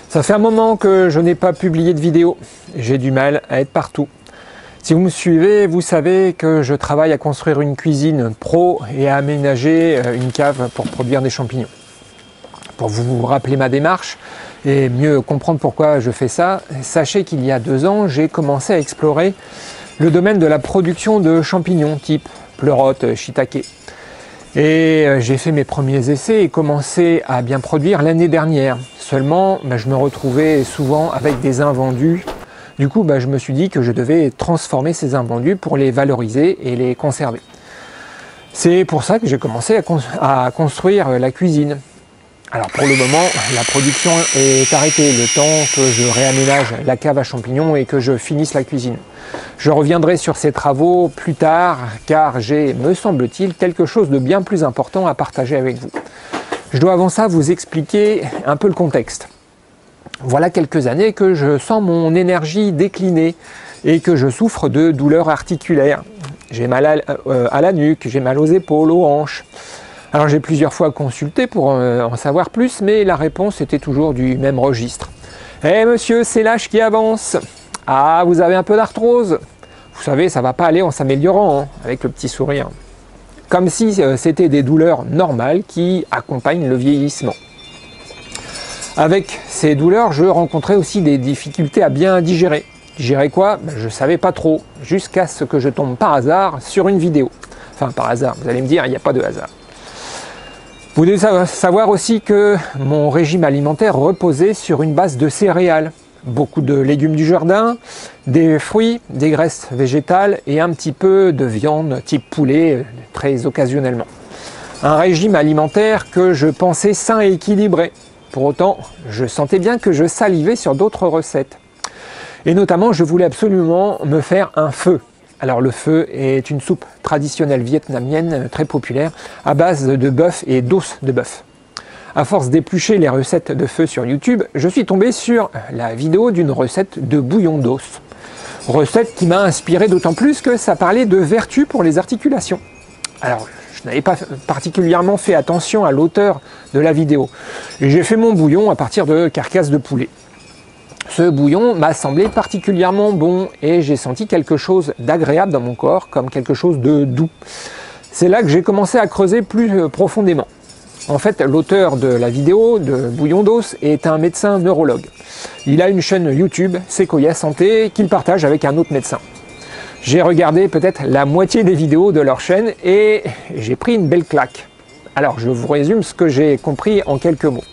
Ça fait un moment que je n'ai pas publié de vidéo. J'ai du mal à être partout. Si vous me suivez, vous savez que je travaille à construire une cuisine pro et à aménager une cave pour produire des champignons. Pour vous rappeler ma démarche et mieux comprendre pourquoi je fais ça, sachez qu'il y a 2 ans, j'ai commencé à explorer le domaine de la production de champignons type pleurote, shiitake. Et j'ai fait mes premiers essais et commencé à bien produire l'année dernière. Seulement, je me retrouvais souvent avec des invendus. Du coup, je me suis dit que je devais transformer ces invendus pour les valoriser et les conserver. C'est pour ça que j'ai commencé à construire la cuisine. Alors pour le moment, la production est arrêtée, le temps que je réaménage la cave à champignons et que je finisse la cuisine. Je reviendrai sur ces travaux plus tard, car j'ai, me semble-t-il, quelque chose de bien plus important à partager avec vous. Je dois avant ça vous expliquer un peu le contexte. Voilà quelques années que je sens mon énergie décliner et que je souffre de douleurs articulaires. J'ai mal à la nuque, j'ai mal aux épaules, aux hanches. Alors j'ai plusieurs fois consulté pour en savoir plus, mais la réponse était toujours du même registre. « Eh monsieur, c'est l'âge qui avance. Ah, vous avez un peu d'arthrose. Vous savez, ça va pas aller en s'améliorant, hein, avec le petit sourire. » Comme si c'était des douleurs normales qui accompagnent le vieillissement. Avec ces douleurs, je rencontrais aussi des difficultés à bien digérer. Digérer quoi? Je ne savais pas trop, jusqu'à ce que je tombe par hasard sur une vidéo. Enfin, par hasard, vous allez me dire, il n'y a pas de hasard. Vous devez savoir aussi que mon régime alimentaire reposait sur une base de céréales. Beaucoup de légumes du jardin, des fruits, des graisses végétales et un petit peu de viande type poulet, très occasionnellement. Un régime alimentaire que je pensais sain et équilibré. Pour autant, je sentais bien que je salivais sur d'autres recettes. Et notamment, je voulais absolument me faire un pho. Alors le pho est une soupe traditionnelle vietnamienne très populaire à base de bœuf et d'os de bœuf. À force d'éplucher les recettes de pho sur YouTube, je suis tombé sur la vidéo d'une recette de bouillon d'os. Recette qui m'a inspiré d'autant plus que ça parlait de vertus pour les articulations. Alors, je n'avais pas particulièrement fait attention à l'auteur de la vidéo. Et j'ai fait mon bouillon à partir de carcasses de poulet. Ce bouillon m'a semblé particulièrement bon et j'ai senti quelque chose d'agréable dans mon corps, comme quelque chose de doux. C'est là que j'ai commencé à creuser plus profondément. En fait, l'auteur de la vidéo de bouillon d'os est un médecin neurologue. Il a une chaîne YouTube, Sequoia Santé, qu'il partage avec un autre médecin. J'ai regardé peut-être la moitié des vidéos de leur chaîne et j'ai pris une belle claque. Alors, je vous résume ce que j'ai compris en quelques mots.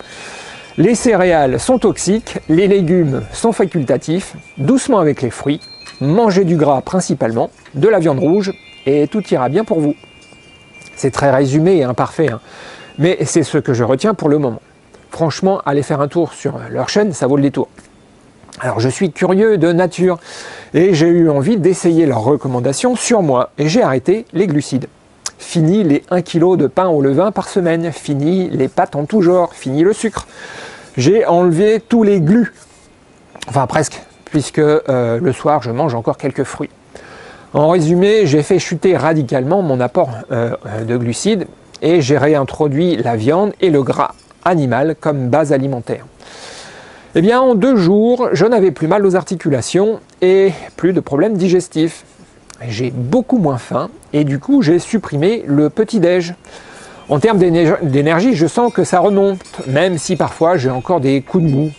Les céréales sont toxiques, les légumes sont facultatifs, doucement avec les fruits, mangez du gras principalement, de la viande rouge et tout ira bien pour vous. C'est très résumé et imparfait, hein, mais c'est ce que je retiens pour le moment. Franchement, allez faire un tour sur leur chaîne, ça vaut le détour. Alors je suis curieux de nature et j'ai eu envie d'essayer leurs recommandations sur moi et j'ai arrêté les glucides. Fini les 1 kg de pain au levain par semaine, fini les pâtes en tout genre, fini le sucre. J'ai enlevé tous les glus, enfin presque, puisque le soir je mange encore quelques fruits. En résumé, j'ai fait chuter radicalement mon apport de glucides et j'ai réintroduit la viande et le gras animal comme base alimentaire. Eh bien, en 2 jours, je n'avais plus mal aux articulations et plus de problèmes digestifs. J'ai beaucoup moins faim et du coup, j'ai supprimé le petit-déj. En termes d'énergie, je sens que ça remonte, même si parfois j'ai encore des coups de mou,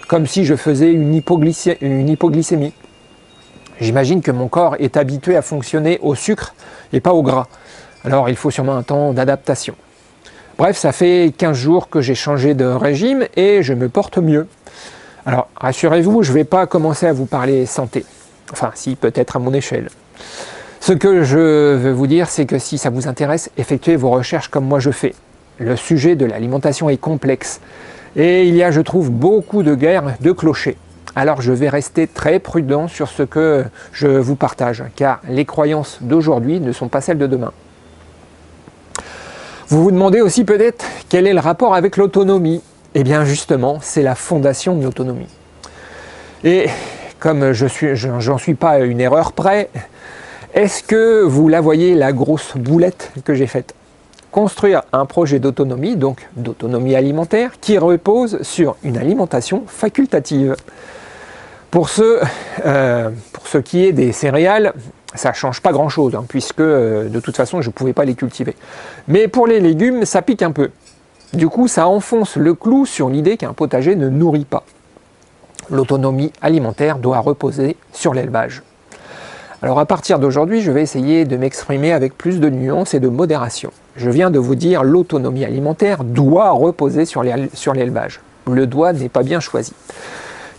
comme si je faisais une hypoglycémie. J'imagine que mon corps est habitué à fonctionner au sucre et pas au gras. Alors, il faut sûrement un temps d'adaptation. Bref, ça fait 15 jours que j'ai changé de régime et je me porte mieux. Alors, rassurez-vous, je ne vais pas commencer à vous parler santé. Enfin, si, peut-être à mon échelle. Ce que je veux vous dire, c'est que si ça vous intéresse, effectuez vos recherches comme moi je fais. Le sujet de l'alimentation est complexe et il y a, je trouve, beaucoup de guerres de clochers. Alors, je vais rester très prudent sur ce que je vous partage, car les croyances d'aujourd'hui ne sont pas celles de demain. Vous vous demandez aussi peut-être quel est le rapport avec l'autonomie. Eh bien justement, c'est la fondation de l'autonomie. Et comme j'en suis pas à une erreur près, est-ce que vous la voyez, la grosse boulette que j'ai faite? construire un projet d'autonomie, donc d'autonomie alimentaire, qui repose sur une alimentation facultative. Pour ce qui est des céréales, ça ne change pas grand-chose, hein, puisque de toute façon, je ne pouvais pas les cultiver. Mais pour les légumes, ça pique un peu. Du coup, ça enfonce le clou sur l'idée qu'un potager ne nourrit pas. L'autonomie alimentaire doit reposer sur l'élevage. Alors à partir d'aujourd'hui, je vais essayer de m'exprimer avec plus de nuances et de modération. Je viens de vous dire, l'autonomie alimentaire doit reposer sur l'élevage. Le doigt n'est pas bien choisi.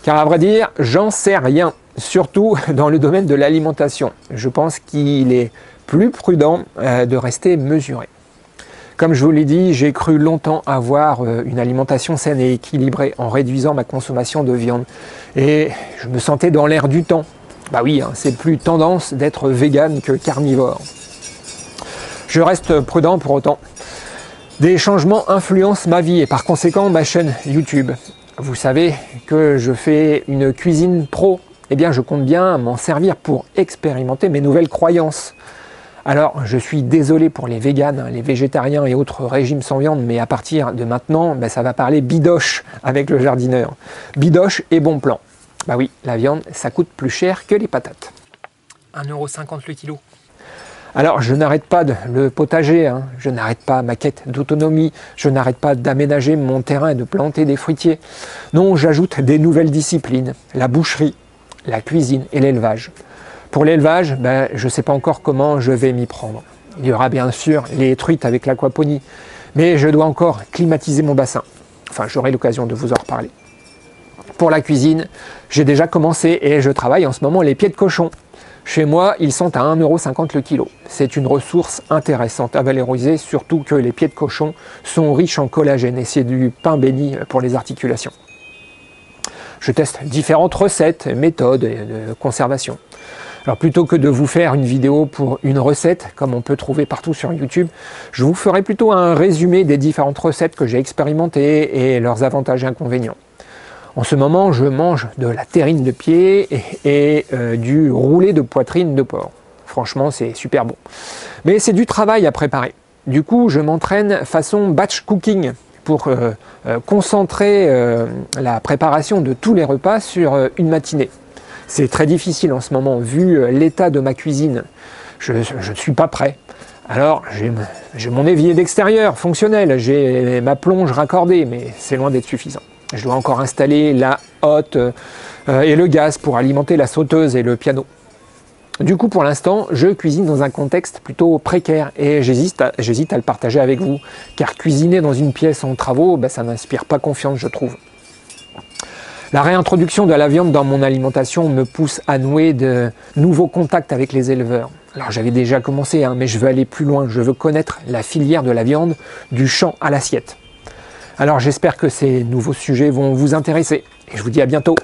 Car à vrai dire, j'en sais rien, surtout dans le domaine de l'alimentation. Je pense qu'il est plus prudent de rester mesuré. Comme je vous l'ai dit, j'ai cru longtemps avoir une alimentation saine et équilibrée en réduisant ma consommation de viande. Et je me sentais dans l'air du temps. Bah oui, hein, c'est plus tendance d'être vegan que carnivore. Je reste prudent pour autant. Des changements influencent ma vie et par conséquent ma chaîne YouTube. Vous savez que je fais une cuisine pro. Eh bien, je compte bien m'en servir pour expérimenter mes nouvelles croyances. Alors, je suis désolé pour les véganes, les végétariens et autres régimes sans viande, mais à partir de maintenant, ça va parler bidoche avec le jardineur. Bidoche et bon plan. Bah oui, la viande, ça coûte plus cher que les patates. 1,50 € le kilo. Alors, je n'arrête pas le potager, hein. Je n'arrête pas ma quête d'autonomie, je n'arrête pas d'aménager mon terrain et de planter des fruitiers. Non, j'ajoute des nouvelles disciplines, la boucherie, la cuisine et l'élevage. Pour l'élevage, je ne sais pas encore comment je vais m'y prendre. Il y aura bien sûr les truites avec l'aquaponie, mais je dois encore climatiser mon bassin. Enfin, j'aurai l'occasion de vous en reparler. Pour la cuisine, j'ai déjà commencé et je travaille en ce moment les pieds de cochon. Chez moi, ils sont à 1,50 € le kilo. C'est une ressource intéressante à valoriser, surtout que les pieds de cochon sont riches en collagène et c'est du pain béni pour les articulations. Je teste différentes recettes, méthodes de conservation. Alors plutôt que de vous faire une vidéo pour une recette, comme on peut trouver partout sur YouTube, je vous ferai plutôt un résumé des différentes recettes que j'ai expérimentées et leurs avantages et inconvénients. En ce moment, je mange de la terrine de pied et du roulé de poitrine de porc. Franchement, c'est super bon. Mais c'est du travail à préparer. Du coup, je m'entraîne façon batch cooking pour concentrer la préparation de tous les repas sur une matinée. C'est très difficile en ce moment, vu l'état de ma cuisine. Je ne suis pas prêt. Alors, j'ai mon évier d'extérieur fonctionnel, j'ai ma plonge raccordée, mais c'est loin d'être suffisant. Je dois encore installer la hotte et le gaz pour alimenter la sauteuse et le piano. Du coup, pour l'instant, je cuisine dans un contexte plutôt précaire et j'hésite à le partager avec vous, car cuisiner dans une pièce en travaux, ça n'inspire pas confiance, je trouve. La réintroduction de la viande dans mon alimentation me pousse à nouer de nouveaux contacts avec les éleveurs. Alors j'avais déjà commencé, mais je veux aller plus loin, je veux connaître la filière de la viande du champ à l'assiette. Alors j'espère que ces nouveaux sujets vont vous intéresser et je vous dis à bientôt.